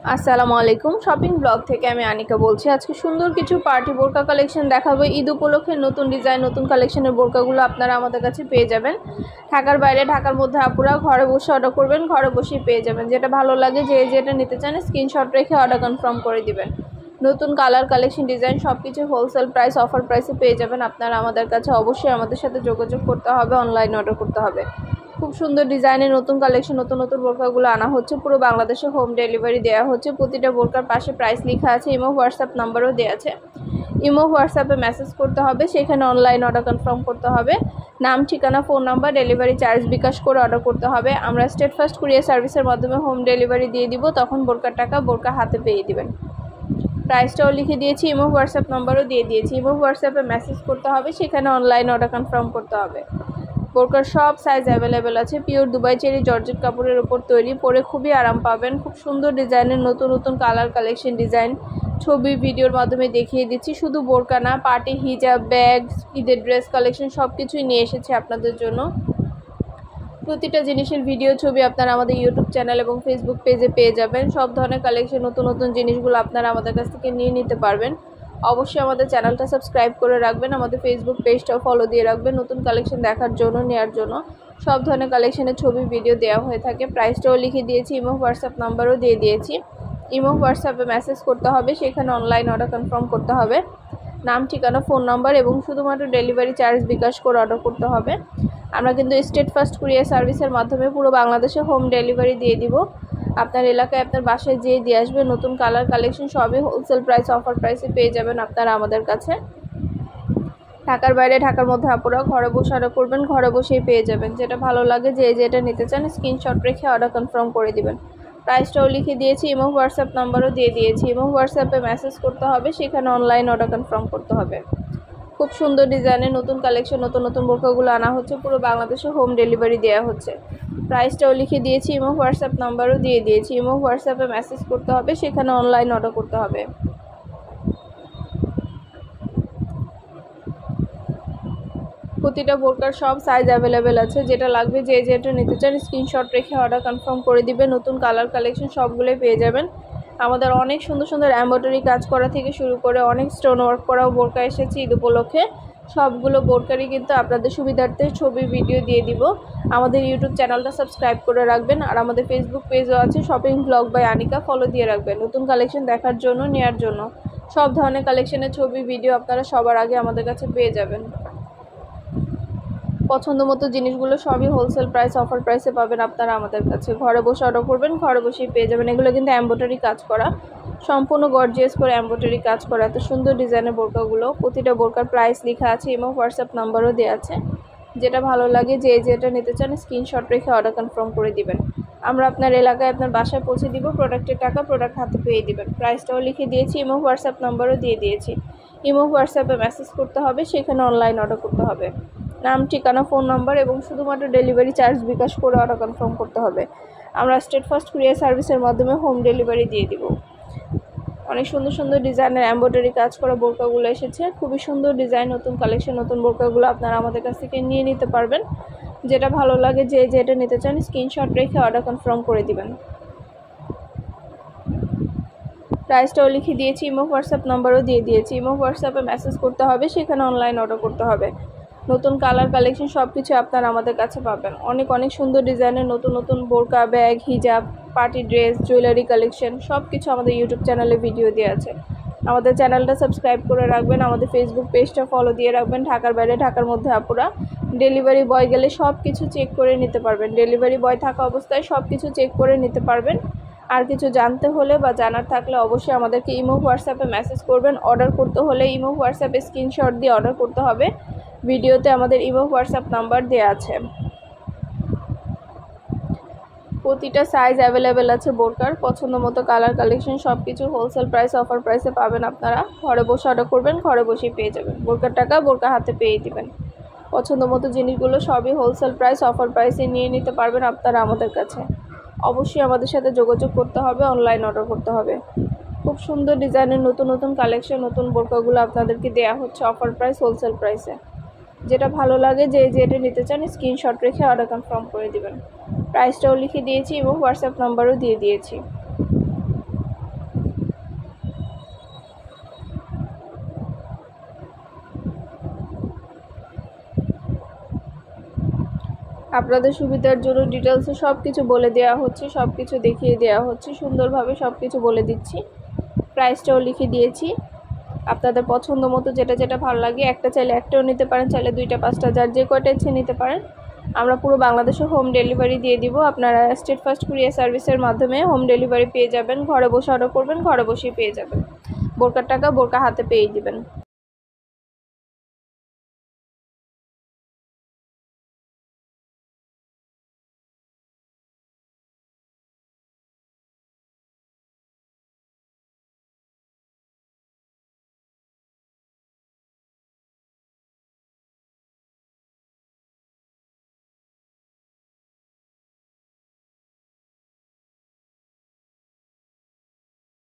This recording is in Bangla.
আসসালামু আলাইকুম শপিং ব্লগ থেকে আমি আনিকা বলছি। আজকে সুন্দর কিছু পার্টি বোরকা কালেকশন দেখাবো। ঈদ উপলক্ষে নতুন ডিজাইন নতুন কালেকশনের বোরকাগুলো আপনারা আমাদের কাছে পেয়ে যাবেন। ঢাকার বাইরে ঢাকার মধ্যে আপুরা ঘরে বসে অর্ডার করবেন, ঘরে বসেই পেয়ে যাবেন। যেটা ভালো লাগে যেটা নিতে চান স্ক্রিনশট রেখে অর্ডার কনফার্ম করে দিবেন। নতুন কালার কালেকশন ডিজাইন সব কিছু হোলসেল প্রাইস অফার প্রাইসে পেয়ে যাবেন আপনারা আমাদের কাছে। অবশ্যই আমাদের সাথে যোগাযোগ করতে হবে, অনলাইন অর্ডার করতে হবে। খুব সুন্দর ডিজাইনের নতুন কালেকশন নতুন বোরকাগুলো আনা হচ্ছে। পুরো বাংলাদেশে হোম ডেলিভারি দেওয়া হচ্ছে। প্রতিটা বোরকার পাশে প্রাইস লেখা আছে। ইমো হোয়াটসঅ্যাপ নাম্বারও দেওয়া আছে। ইমো হোয়াটসঅ্যাপে মেসেজ করতে হবে, সেখানে অনলাইন অর্ডার কনফার্ম করতে হবে। নাম ঠিকানা ফোন নাম্বার ডেলিভারি চার্জ বিকাশ করে অর্ডার করতে হবে। আমরা স্টেট ফার্স্ট কুরিয়ার সার্ভিসের মাধ্যমে হোম ডেলিভারি দিয়ে দিব। তখন বোরকার টাকা বোরকা হাতে পেয়ে দিবেন। প্রাইসটাও লিখে দিয়েছি, ইমো হোয়াটসঅ্যাপ নাম্বারও দিয়ে দিয়েছি। ইমো হোয়াটসঅ্যাপে মেসেজ করতে হবে, সেখানে অনলাইন অর্ডার কনফার্ম করতে হবে। বোরকার সব সাইজ অ্যাভেলেবেল আছে। পিওর দুবাই চেরি জর্জেট কাপড়ের উপর তৈরি, পরে খুবই আরাম পাবেন। খুব সুন্দর ডিজাইনের নতুন কালার কালেকশন ডিজাইন ছবি ভিডিওর মাধ্যমে দেখিয়ে দিচ্ছি। শুধু বোরকা না, পার্টি হিজাব, ব্যাগ, ঈদের ড্রেস কালেকশন সব কিছুই নিয়ে এসেছে আপনাদের জন্য। প্রতিটা জিনিসের ভিডিও ছবি আপনারা আমাদের ইউটিউব চ্যানেল এবং ফেসবুক পেজে পেয়ে যাবেন। সব ধরনের কালেকশন নতুন জিনিসগুলো আপনারা আমাদের কাছ থেকে নিয়ে নিতে পারবেন। অবশ্যই আমাদের চ্যানেলটা সাবস্ক্রাইব করে রাখবেন, আমাদের ফেসবুক পেজটাও ফলো দিয়ে রাখবেন নতুন কালেকশন দেখার জন্য, নেওয়ার জন্য। সব ধরনের কালেকশনের ছবি ভিডিও দেওয়া হয়ে থাকে। প্রাইসটাও লিখে দিয়েছি, ইমো হোয়াটসঅ্যাপ নাম্বারও দিয়ে দিয়েছি। ইমো হোয়াটসঅ্যাপে মেসেজ করতে হবে, সেখানে অনলাইন অর্ডার কনফার্ম করতে হবে। নাম ঠিকানা ফোন নাম্বার এবং শুধুমাত্র ডেলিভারি চার্জ বিকাশ করে অর্ডার করতে হবে। আমরা কিন্তু স্টেট ফার্স্ট কুরিয়ার সার্ভিসের মাধ্যমে পুরো বাংলাদেশে হোম ডেলিভারি দিয়ে দিব। আপনার এলাকায় আপনার বাসায় যেয়ে দিয়ে আসবে। নতুন কালার কালেকশন সবই হোলসেল প্রাইস অফার প্রাইসে পেয়ে যাবেন আপনারা আমাদের কাছে। ঢাকার বাইরে ঢাকার মধ্যে আপুরা ঘরে বসে অর্ডার করবেন, ঘরে বসেই পেয়ে যাবেন। যেটা ভালো লাগে যেটা নিতে চান স্ক্রিনশট রেখে অর্ডার কনফার্ম করে দিবেন। প্রাইসটাও লিখে দিয়েছি, ইমো হোয়াটসঅ্যাপ নাম্বারও দিয়ে দিয়েছি। ইমো হোয়াটসঅ্যাপে মেসেজ করতে হবে, সেখানে অনলাইন অর্ডার কনফার্ম করতে হবে। খুব সুন্দর ডিজাইনের নতুন কালেকশন নতুন বোরকাগুলো আনা হচ্ছে। পুরো বাংলাদেশে হোম ডেলিভারি দেওয়া হচ্ছে। প্রাইসটাও লিখে দিয়েছি, ইমো হোয়াটসঅ্যাপ নাম্বারও দিয়ে দিয়েছি। ইমো হোয়াটসঅ্যাপে মেসেজ করতে হবে, সেখানে অনলাইন অর্ডার করতে হবে। প্রতিটা বোরকার সব সাইজ অ্যাভেলেবেল আছে। যেটা লাগবে যেটা নিতে চান স্ক্রিনশট রেখে অর্ডার কনফার্ম করে দিবেন। নতুন কালার কালেকশন সবগুলোই পেয়ে যাবেন। আমাদের অনেক সুন্দর এমব্রয়ডারি কাজ করা থেকে শুরু করে অনেক স্টোন ওয়ার্ক করাও বোরকা এসেছে ঈদ উপলক্ষে। সবগুলো বোরকারই কিন্তু আপনাদের সুবিধার্থে ছবি ভিডিও দিয়ে দিব। আমাদের ইউটিউব চ্যানেলটা সাবস্ক্রাইব করে রাখবেন, আর আমাদের ফেসবুক পেজও আছে shopping blog by Anika, follow দিয়ে রাখবেন নতুন কালেকশন দেখার জন্য, নেওয়ার জন্য। সব ধরনের কালেকশনের ছবি ভিডিও আপনারা সবার আগে আমাদের কাছে পেয়ে যাবেন। পছন্দ মতো জিনিসগুলো সবই হোলসেল প্রাইস অফার প্রাইসে পাবেন আপনারা আমাদের কাছে। ঘরে বসে অর্ডার করবেন, ঘরে বসেই পেয়ে যাবেন। এগুলো কিন্তু এমব্রয়ডারি কাজ করা, সম্পূর্ণ গর্জিয়াস করে এমব্রয়ডারি কাজ করা। এত সুন্দর ডিজাইনের বোরকাগুলো। প্রতিটা বোরকার প্রাইস লেখা আছে, ইমো হোয়াটসঅ্যাপ নাম্বারও দেওয়া আছে। যেটা ভালো লাগে যেটা নিতে চান স্ক্রিনশট রেখে অর্ডার কনফার্ম করে দিবেন। আমরা আপনার এলাকায় আপনার বাসায় পৌঁছে দিব। প্রোডাক্টের টাকা প্রোডাক্ট হাতে পেয়ে দিবেন। প্রাইসটাও লিখে দিয়েছি, ইমো হোয়াটসঅ্যাপ নাম্বারও দিয়ে দিয়েছি। ইমো হোয়াটসঅ্যাপে মেসেজ করতে হবে, সেখানে অনলাইন অর্ডার করতে হবে। নাম ঠিকানা ফোন নাম্বার এবং শুধুমাত্র ডেলিভারি চার্জ বিকাশ করে অর্ডার কনফার্ম করতে হবে। আমরা স্টেট ফার্স্ট কুরিয়ার সার্ভিসের মাধ্যমে হোম ডেলিভারি দিয়ে দিব। অনেক সুন্দর ডিজাইনের এমব্রয়ডারি কাজ করা বোরকাগুলো এসেছে। খুবই সুন্দর ডিজাইন নতুন কালেকশন নতুন বোরকাগুলো আপনারা আমাদের কাছ থেকে নিয়ে নিতে পারবেন। যেটা ভালো লাগে যেটা নিতে চান স্ক্রিনশট রেখে অর্ডার কনফার্ম করে দিবেন। প্রাইসটাও লিখে দিয়েছি, ইমো হোয়াটসঅ্যাপ নাম্বারও দিয়ে দিয়েছি। ইমো হোয়াটসঅ্যাপে মেসেজ করতে হবে, সেখানে অনলাইন অর্ডার করতে হবে। নতুন কালার কালেকশন সব কিছু আপনারা আমাদের কাছে পাবেন। অনেক সুন্দর ডিজাইনের নতুন বোরকা, ব্যাগ, হিজাব, পার্টি ড্রেস, জুয়েলারি কালেকশন সব কিছু আমাদের ইউটিউব চ্যানেলে ভিডিও দেওয়া আছে। আমাদের চ্যানেলটা সাবস্ক্রাইব করে রাখবেন, আমাদের ফেসবুক পেজটা ফলো দিয়ে রাখবেন। ঢাকার বাইরে ঢাকার মধ্যে আপুরা ডেলিভারি বয় গেলে সব কিছু চেক করে নিতে পারবেন। ডেলিভারি বয় থাকা অবস্থায় সব কিছু চেক করে নিতে পারবেন। আর কিছু জানতে হলে বা জানার থাকলে অবশ্যই আমাদেরকে ইমো হোয়াটসঅ্যাপে মেসেজ করবেন। অর্ডার করতে হলে ইমো হোয়াটসঅ্যাপে স্ক্রিনশট দিয়ে অর্ডার করতে হবে। ভিডিওতে আমাদের ইমো হোয়াটসঅ্যাপ নাম্বার দেওয়া আছে। প্রতিটা সাইজ অ্যাভেলেবেল আছে বোরকার। পছন্দ মতো কালার কালেকশন সব কিছু হোলসেল প্রাইস অফার প্রাইসে পাবেন আপনারা। ঘরে বসে অর্ডার করবেন, ঘরে বসেই পেয়ে যাবেন। বোরকার টাকা বোরকা হাতে পেয়ে দিবেন। পছন্দ মতো জিনিসগুলো সবই হোলসেল প্রাইস অফার প্রাইসে নিয়ে নিতে পারবেন আপনারা আমাদের কাছে। অবশ্যই আমাদের সাথে যোগাযোগ করতে হবে, অনলাইন অর্ডার করতে হবে। খুব সুন্দর ডিজাইনের নতুন কালেকশন নতুন বোরকাগুলো আপনাদেরকে দেওয়া হচ্ছে অফার প্রাইস হোলসেল প্রাইসে। যেটা ভালো লাগে যেটা নিতে চান স্ক্রিনশট রেখে অর্ডার কনফার্ম করে দিবেন। প্রাইসটাও লিখে দিয়েছি এবং হোয়াটসঅ্যাপ নাম্বারও দিয়ে দিয়েছি। আপনাদের সুবিধার জন্য ডিটেলসে সব কিছু বলে দেওয়া হচ্ছে, সব কিছু দেখিয়ে দেওয়া হচ্ছে, সুন্দরভাবে সব কিছু বলে দিচ্ছি। প্রাইসটাও লিখে দিয়েছি। আপনাদের পছন্দ মতো যেটা যেটা ভালো লাগে, একটা চাইলে একটাও নিতে পারেন, চাইলে 2টা 5টা যার যে কয়টা ইচ্ছে নিতে পারেন। আমরা পুরো বাংলাদেশে হোম ডেলিভারি দিয়ে দিব। আপনারা স্টেট ফার্স্ট কুরিয়ার সার্ভিসের মাধ্যমে হোম ডেলিভারি পেয়ে যাবেন। ঘরে বসে অর্ডার করবেন, ঘরে বসেই পেয়ে যাবেন। বোরকার টাকা বোরকা হাতে পেয়ে দিবেন।